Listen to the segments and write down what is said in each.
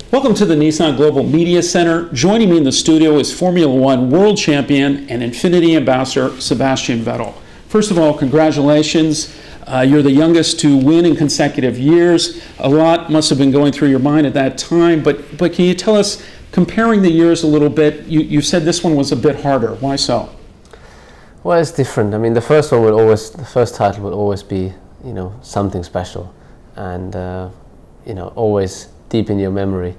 Welcome to the Nissan Global Media Center. Joining me in the studio is Formula One world champion and Infiniti ambassador Sebastian Vettel. First of all, congratulations. You're the youngest to win in consecutive years. A lot must have been going through your mind at that time, but can you tell us, comparing the years a little bit, you said this one was a bit harder. Why so? Well, it's different. I mean, the first title will always be, something special, and always deep in your memory.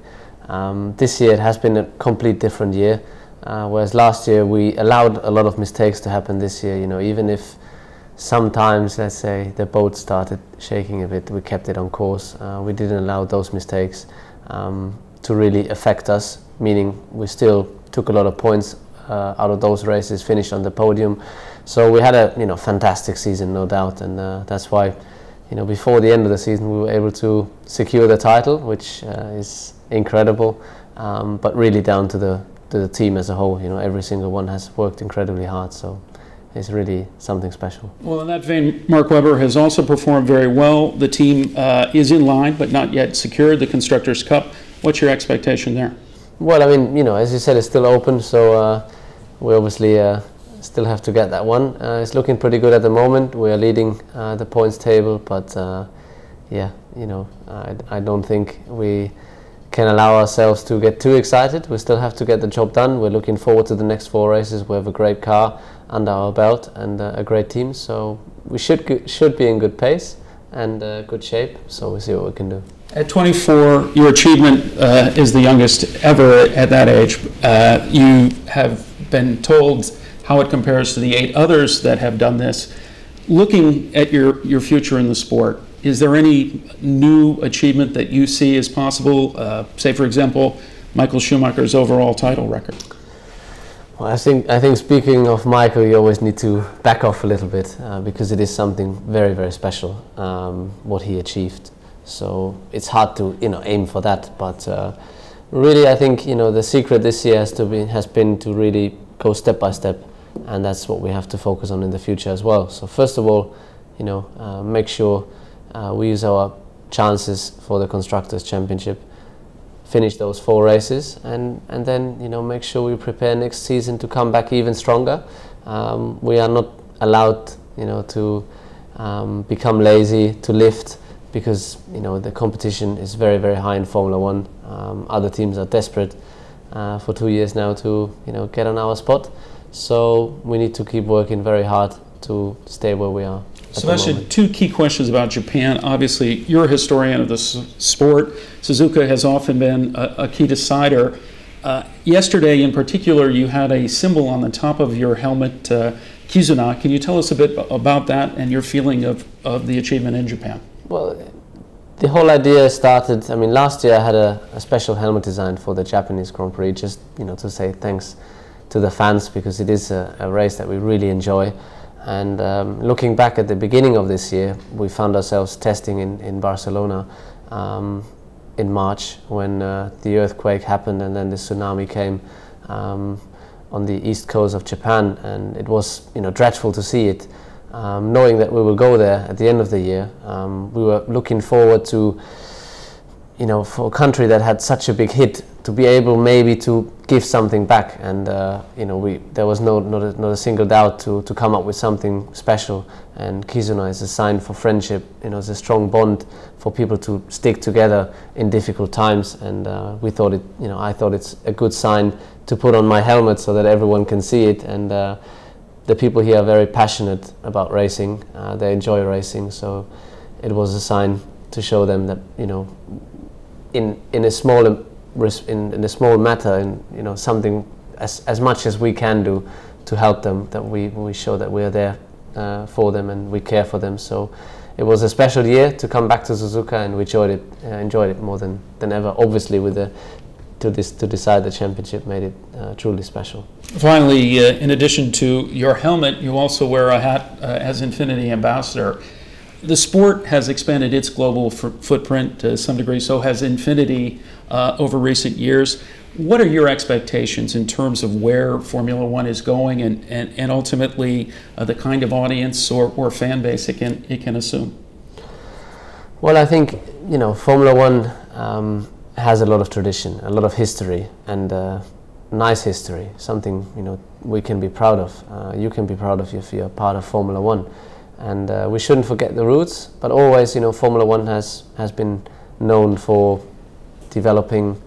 This year it has been a complete different year, whereas last year we allowed a lot of mistakes to happen. This year, even if sometimes, let's say, the boat started shaking a bit, we kept it on course. We didn't allow those mistakes to really affect us, meaning we still took a lot of points out of those races, finished on the podium. So we had a fantastic season, no doubt, and that's why before the end of the season we were able to secure the title, which is incredible, but really down to the team as a whole. Every single one has worked incredibly hard, so it's really something special. Well, in that vein, Mark Webber has also performed very well. The team is in line, but not yet secured the Constructors' Cup. What's your expectation there? Well, I mean, as you said, it's still open, so we obviously still have to get that one. It's looking pretty good at the moment. We are leading the points table, but I don't think we can allow ourselves to get too excited. We still have to get the job done. We're looking forward to the next 4 races. We have a great car under our belt and a great team, so we should be in good pace and good shape, so we'll see what we can do. At 24, your achievement is the youngest ever at that age. You have been told how it compares to the 8 others that have done this. Looking at your future in the sport, is there any new achievement that you see as possible? Say, for example, Michael Schumacher's overall title record. Well, I think speaking of Michael, you always need to back off a little bit because it is something very, very special what he achieved. So it's hard to aim for that, but really I think the secret this year has been to really go step by step, and that's what we have to focus on in the future as well. So first of all, make sure we use our chances for the Constructors' Championship, finish those 4 races, and then make sure we prepare next season to come back even stronger. We are not allowed to become lazy, to lift, because the competition is very, very high in Formula One. Other teams are desperate for 2 years now to get on our spot, so we need to keep working very hard to stay where we are. Sebastian, 2 key questions about Japan. Obviously, you're a historian of the sport. Suzuka has often been a key decider. Yesterday, in particular, you had a symbol on the top of your helmet, Kizuna. Can you tell us a bit about that and your feeling of the achievement in Japan? Well, the whole idea started, last year I had a special helmet design for the Japanese Grand Prix, just to say thanks to the fans, because it is a race that we really enjoy. And looking back at the beginning of this year, we found ourselves testing in Barcelona in March when the earthquake happened and then the tsunami came on the east coast of Japan, and it was dreadful to see it. Knowing that we will go there at the end of the year, we were looking forward to, for a country that had such a big hit, to be able maybe to give something back, and there was not a single doubt to come up with something special. And Kizuna is a sign for friendship. It's a strong bond for people to stick together in difficult times, and we thought it. I thought it's a good sign to put on my helmet so that everyone can see it. And the people here are very passionate about racing. They enjoy racing, so it was a sign to show them that in a small matter, and something as much as we can do to help them, that we show that we are there for them and we care for them. So it was a special year to come back to Suzuka, and we enjoyed it more than ever. Obviously, with to decide the championship made it truly special. Finally, in addition to your helmet, you also wear a hat as Infiniti ambassador. The sport has expanded its global footprint to some degree, so has Infiniti over recent years. What are your expectations in terms of where Formula One is going and ultimately the kind of audience or fan base it can assume? Well, I think Formula One has a lot of tradition, a lot of history, and nice history, something we can be proud of. You can be proud of if you're part of Formula One, and we shouldn't forget the roots. But always, Formula One has been known for developing,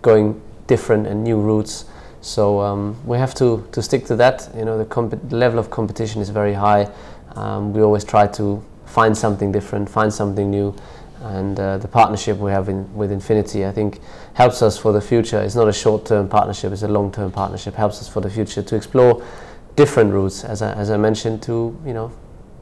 going different and new routes. So we have to stick to that. The level of competition is very high. We always try to find something different, find something new, and the partnership we have with Infinity, I think, helps us for the future. It's not a short-term partnership; it's a long-term partnership. Helps us for the future to explore different routes, as I mentioned, to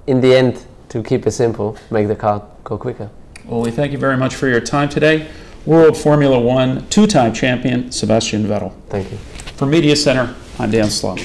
in the end, to keep it simple, make the car go quicker. Well, we thank you very much for your time today. World Formula One two-time champion Sebastian Vettel. Thank you. From Media Center, I'm Dan Sloan.